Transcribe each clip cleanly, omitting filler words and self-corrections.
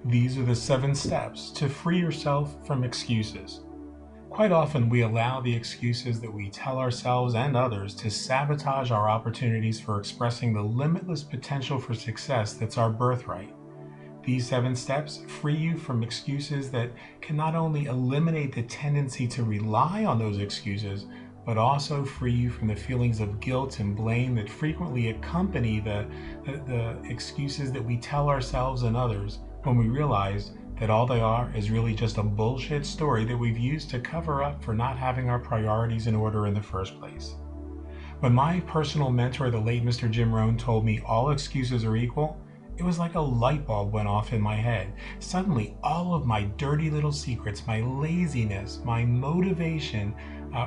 These are the 7 steps to free yourself from excuses. Quite often, we allow the excuses that we tell ourselves and others to sabotage our opportunities for expressing the limitless potential for success that's our birthright. These 7 steps free you from excuses that can not only eliminate the tendency to rely on those excuses, but also free you from the feelings of guilt and blame that frequently accompany the excuses that we tell ourselves and others when we realize that all they are is really just a bullshit story that we've used to cover up for not having our priorities in order in the first place. When my personal mentor, the late Mr. Jim Rohn, told me all excuses are equal, it was like a light bulb went off in my head. Suddenly, all of my dirty little secrets, my laziness, my motivation,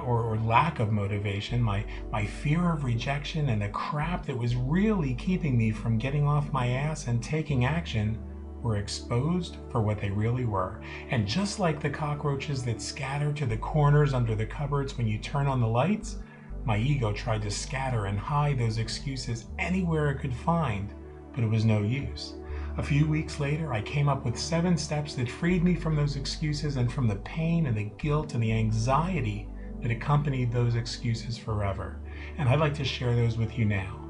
or lack of motivation, my fear of rejection, and the crap that was really keeping me from getting off my ass and taking action were exposed for what they really were. And just like the cockroaches that scatter to the corners under the cupboards when you turn on the lights, my ego tried to scatter and hide those excuses anywhere it could find, but it was no use. A few weeks later, I came up with 7 steps that freed me from those excuses and from the pain and the guilt and the anxiety that accompanied those excuses forever. And I'd like to share those with you now.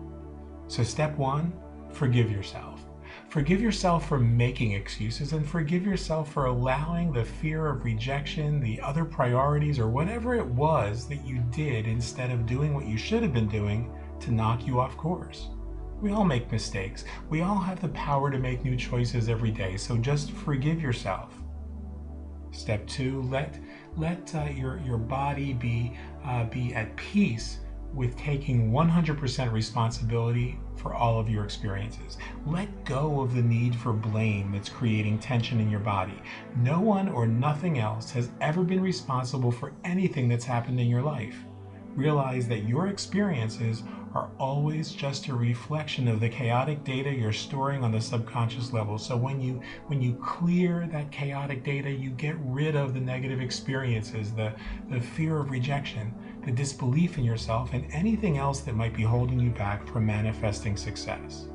So step 1, forgive yourself. Forgive yourself for making excuses, and forgive yourself for allowing the fear of rejection, the other priorities, or whatever it was that you did instead of doing what you should have been doing to knock you off course. We all make mistakes. We all have the power to make new choices every day, so just forgive yourself. Step 2, let your body be at peace with taking 100% responsibility for all of your experiences. Let go of the need for blame that's creating tension in your body. No one or nothing else has ever been responsible for anything that's happened in your life. Realize that your experiences are always just a reflection of the chaotic data you're storing on the subconscious level. So when you clear that chaotic data, you get rid of the negative experiences, the fear of rejection, the disbelief in yourself, and anything else that might be holding you back from manifesting success.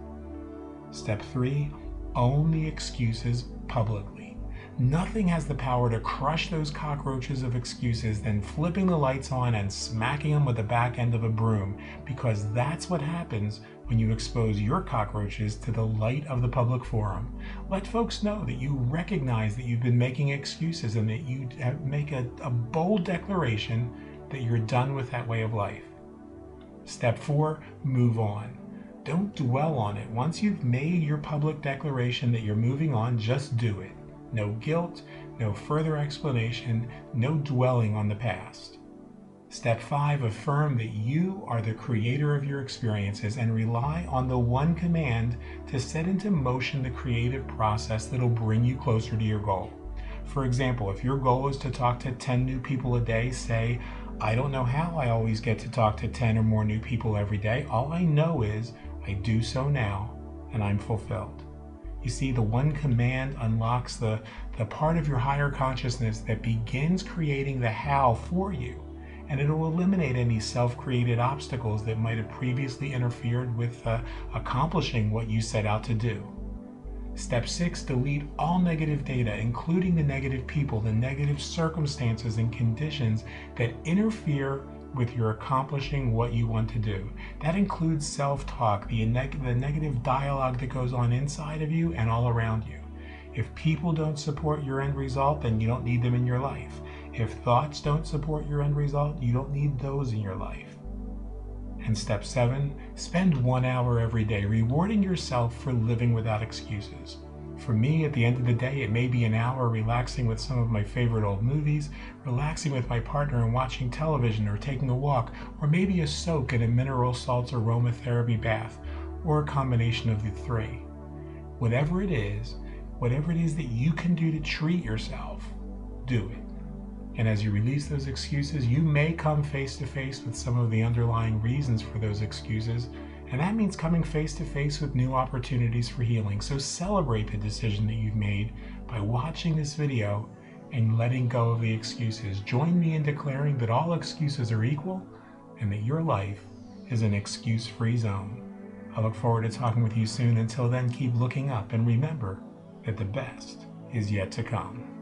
Step 3, own the excuses publicly. Nothing has the power to crush those cockroaches of excuses than flipping the lights on and smacking them with the back end of a broom, because that's what happens when you expose your cockroaches to the light of the public forum. Let folks know that you recognize that you've been making excuses and that you make a bold declaration that you're done with that way of life. Step 4, move on. Don't dwell on it. Once you've made your public declaration that you're moving on, just do it. No guilt, no further explanation, no dwelling on the past. Step 5, affirm that you are the creator of your experiences and rely on the one command to set into motion the creative process that'll bring you closer to your goal. For example, if your goal is to talk to 10 new people a day, say, I don't know how I always get to talk to 10 or more new people every day. All I know is I do so now and I'm fulfilled. You see, the one command unlocks the part of your higher consciousness that begins creating the how for you, and it'll eliminate any self-created obstacles that might have previously interfered with accomplishing what you set out to do. Step 6, delete all negative data, including the negative people, the negative circumstances and conditions that interfere with your accomplishing what you want to do. That includes self-talk, the negative dialogue that goes on inside of you and all around you. If people don't support your end result, then you don't need them in your life. If thoughts don't support your end result, you don't need those in your life. And step 7, spend 1 hour every day rewarding yourself for living without excuses. For me, at the end of the day, it may be an hour relaxing with some of my favorite old movies, relaxing with my partner and watching television or taking a walk, or maybe a soak in a mineral salts aromatherapy bath, or a combination of the 3. Whatever it is that you can do to treat yourself, do it. And as you release those excuses, you may come face to face with some of the underlying reasons for those excuses, and that means coming face to face with new opportunities for healing. So celebrate the decision that you've made by watching this video and letting go of the excuses. Join me in declaring that all excuses are equal and that your life is an excuse-free zone. I look forward to talking with you soon. Until then, keep looking up and remember, that the best is yet to come.